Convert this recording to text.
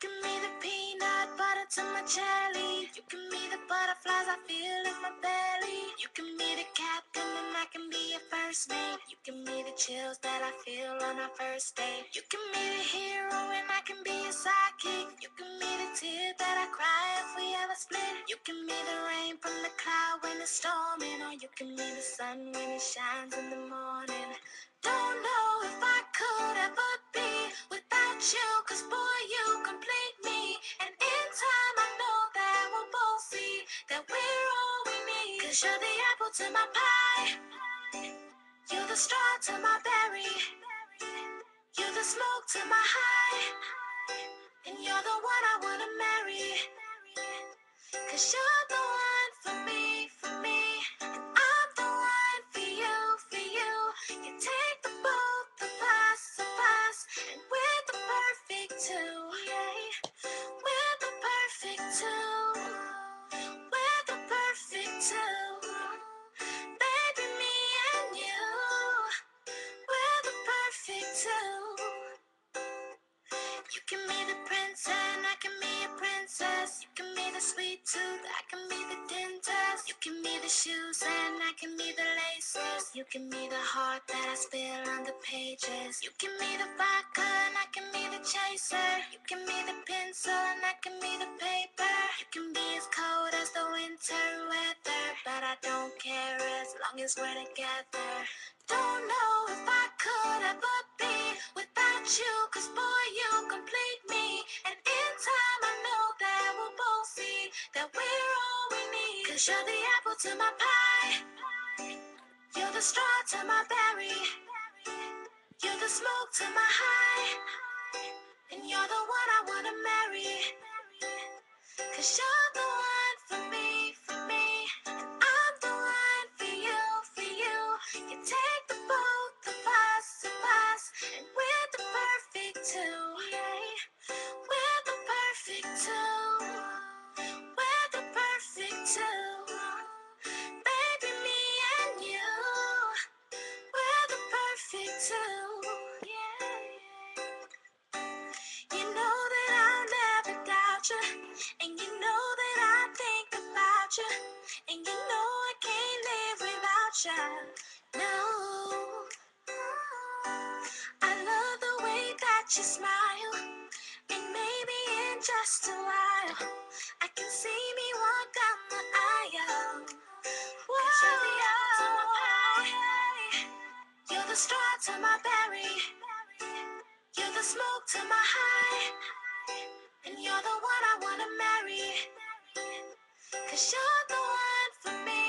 give me the peanut butter to my jelly. You give me the butterflies I feel in my belly. You give me the captain and I can be your first mate. You give me the chills that I feel on our first date. You give me the hero and I can be your sidekick. You give me the tear that I cry if we ever split. You give me the rain from the cloud when it's storming, or you give me the sun when it shines in the morning. Don't know if I could ever be without you, 'cause boy, you complete me. And in time I know that we'll both see that we're all we need. 'Cause you're the apple to my pie, you're the straw to my berry, you're the smoke to my high, and you're the one I wanna marry. 'Cause you're the one for me, and I'm the one for you, for you. You take the both of us, and we're the perfect two, yeah. We're the perfect two, we're the perfect two. Baby, me and you, we're the perfect two. You give me the prince and I can be a princess. You give me the sweet tooth, I can be the dentist. You give me the shoes and I can be the laces. You give me the heart that I spill on the pages. You give me the vodka and I can be the chaser. You give me the pencil and I can be the paper. You can be as cold as the winter weather, but I don't care as long as we're together. Don't know if I could ever be without you, 'cause boy, you complete me. And in time I know that we'll both see that we're all we need. 'Cause you're the apple to my pie, you're the straw to my berry, you're the smoke to my high, and you're the one I wanna marry. 'Cause you're the one for me, and I'm the one for you, for you. You take the both of us, and we're the perfect two, yeah. We're the perfect two, we're the perfect two. Baby, me and you, we're the perfect two, yeah. You know that I'll never doubt you, and you know that I think about you, and you know I can't live without you. No, I love the way that you smile, and maybe in just a while I can see me walk down the aisle. Whoa, 'cause you're the apple to my pie, you're the straw to my berry, you're the smoke to my high, and you're the one I wanna marry. 'Cause you're the one for me,